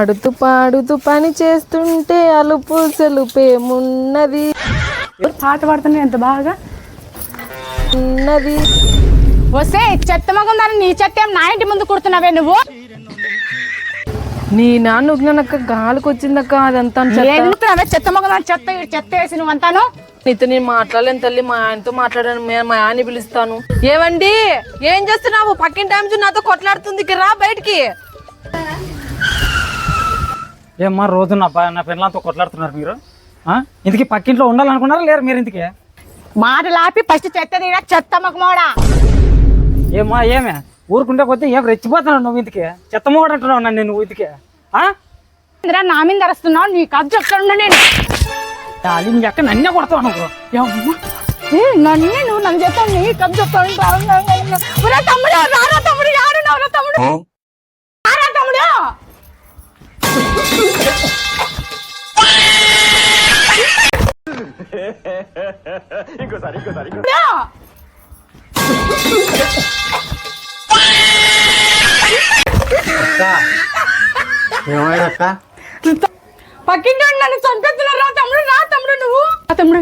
పాడుతూ పాడుతూ పని చేస్తుంటే అలుపు సెలుపేమున్నది. పాట పాడుతున్నా ఎంత బాగా ఉన్నది. వస్తే చెత్త మగం దాన్ని నీ చెత్త ఏం నా ఇంటి ముందు కుడుతున్నావే నువ్వు. నీ నాన్న ఉగ్ననక్క గాలికి వచ్చిందక్క అదంతా చెత్త మగం దాన్ని చెత్త చెత్త వేసి నువ్వు అంతాను. నీతో నేను మాట్లాడలేను తల్లి, మా ఆయనతో మాట్లాడాను. మా ఆయన్ని పిలుస్తాను. ఏవండి ఏం చేస్తున్నావు? పక్కిన టైం నాతో కొట్లాడుతుంది, రా బయటికి. ఏమ్మా రోజు నా పిల్లలతో కొట్లాడుతున్నారు మీరు? ఇంతకీ పక్కింట్లో ఉండాలనుకున్నారా లేరు మీరు? ఇంతకీ మాటలాపి ఫస్ట్ చెత్త తీరా చెత్త మగమోడా. ఏమ్మా ఏమే ఊరుకుంటే పోతే ఏం రెచ్చిపోతున్నావు నువ్వు? ఇంతకీ చెత్త మోడ అంటున్నావు నన్ను నువ్వు. ఇంతకీ నా మీద అరుస్తున్నావు, నీ కథ చెప్తాను నేను. ఎక్క నన్నే కొడతావు అనుకో. నన్నే నువ్వు నన్ను చెప్తాను, నీ కథ చెప్తాను. తమ్ముడు రారా తమ్ముడు, యాడున్నావురా తమ్ముడు, రారా తమ్ముడు. పక్కింటి నన్ను చంపేస్తున్నారు. రా తమ్ముడు, రా తమ్ముడు. నువ్వు తమ్ముడు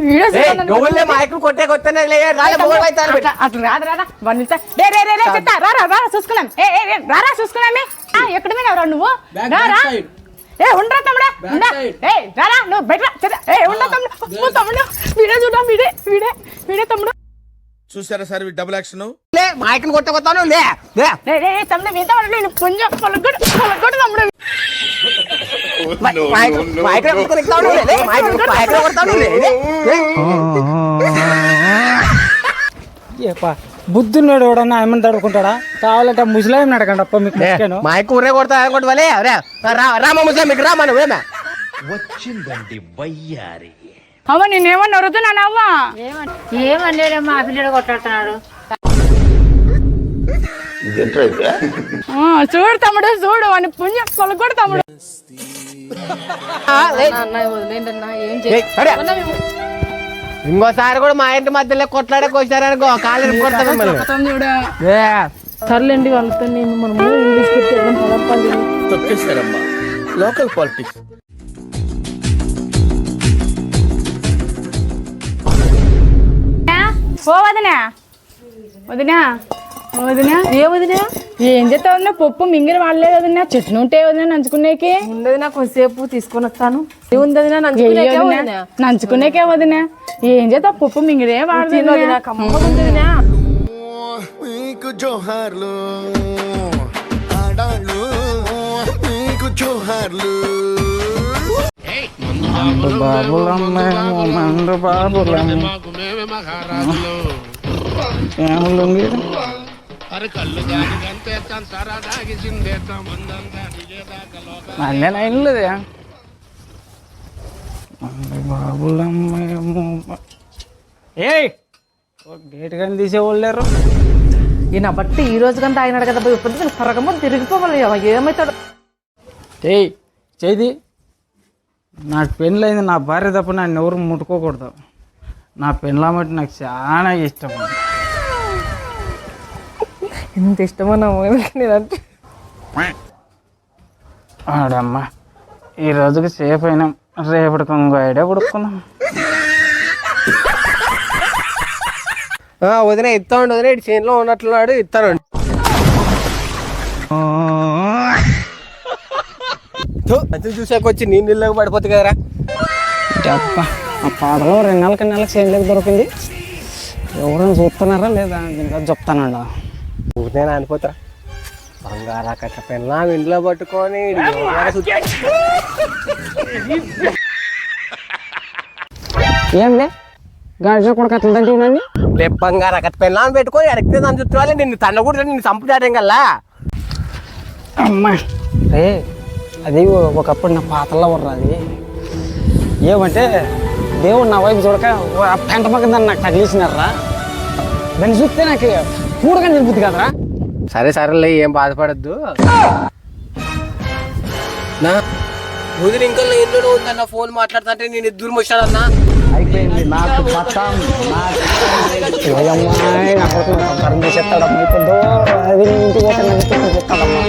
అట్లా రాదు రాదా రారా చూసుకున్నాం. రారా చూసుకున్నామే. ఎక్కడ మీద నువ్వు రారా. ఉండరా తమ్ముడా, రారా నువ్వు బయట. ఉండ తమ్ముడు, తమ్ముడు వీడే చూడ, వీడే వీడే వీడే తమ్ముడు. చూసారా సార్ డబుల్ యాక్షన్. మైక్ కొట్టకొస్తాను తమ్ముడు మీద కొంచెం పొలగొట్టు తమ్ముడు. బుద్ధున్నాడు ఎవడన్నా ఏమని తడుకుంటాడా? కావాలంటే ముసలాం అడగండి అప్ప మీకు. మైక్ ఊరే కొడతా అనుకుంటే రామ ముసలాం మీకు రామా నువ్వేనా వచ్చిందండి వయ్యారి. అవ్వ నేనేమన్నా అడుగుతున్నాను. అవ్వ ఏమన్నాడమ్మా, ఆ పిల్లడు కొట్లాడుతున్నాడు. చూడు తమ్ముడు, చూడు వాడిని పుణ్యం కొలగొడు తమ్ముడు. ఇంకోసారి కూడా మా ఇంటి మధ్యలో కొట్లాడకు వచ్చారనుకో కాళ్ళు కొడతాం. సర్లేండి వాళ్ళతో నేను మనము ఇంగ్లీష్ పెట్టి తొక్కేశారమ్మా లోకల్ పాలిటిక్స్. ఓ వదినా వదినా వదినా, ఏ వదినా ఏం చేస్తావు వదినా? పప్పు మింగిరి వాడలేదు వదినా, చెట్లు ఉంటే వదినా నంచుకునేకి. ఉండదు నా కొంచెంసేపు తీసుకొని వస్తాను. నంచుకునేకే వదినా. ఏం చేస్తావు? పప్పు మింగిరే వాడలేదు. మీకు జోహార్లు ఆడాళ్ళు, మీకు జోహార్లు. గేట్ కానీ తీసేవాళ్ళు లేరు. ఈయన బట్టి ఈ రోజు కంటే ఆయన కదా పోయి సరగమ్మ తిరిగిపోవాలి. ఏమవుతాడు? చేది నాకు పెళ్ళైంది, నా భార్య తప్ప నన్ను ఎవరు ముట్టుకోకూడదు. నా పెళ్ళామంటే నాకు చాలా ఇష్టం. ఎంత ఇష్టమో నా నేనంటే. ఆడమ్మా ఈ రోజుకి సేఫ్ అయినాం, రేపటికి ఇంకో ఐడియా పుడుకున్నాం. వదిన ఇస్తామండి, వదిన ఇటు చేనులో ఉన్నట్లున్నాడు, ఇస్తానండి. మంచిగా చూసాకొచ్చి నీ నీళ్ళకి పడిపోతుంది కదరా. ఆ పాటలో 2 నెలలకు చేనులోకి దొరికింది. ఎవరైనా చూస్తున్నారా లేదా దీనికా చెప్తానండి. నేను అనిపోతారా బంగారా కట్ట పెళ్ళా ఇంట్లో పట్టుకొని ఏంలే గాడిలో కూడా కట్టలు తంటున్నాండి. రేపు బంగారా కట్ట పెళ్ళా పెట్టుకొని ఎరక్తే దాని చుట్టాలి. నిన్ను తన్నకూడదు, నిన్ను చంపుతాడేం కల్లా. అమ్మా రే అది ఒకప్పుడు నా పాతల్లో ఉర్రది. ఏమంటే దేవుడు నా వైపు చూడక పెంట పక్కన దాన్ని నాకు తగిలిసినారా. దాన్ని చూస్తే నాకు కూడగా నిలుపుద్ది కదరా. సరే సరేలే, ఏం బాధపడద్దు. నా వదిలి ఇంకా ఇంట్లో ఉందన్న ఫోన్ మాట్లాడుతుంటే నేను ఎదురు వచ్చాడన్నా. అయిపోయింది నాకు మొత్తం. నాకు చెప్తాడమ్మా ఇప్పుడు అది ఇంటికి పోతే నన్ను చెప్తాడమ్మా.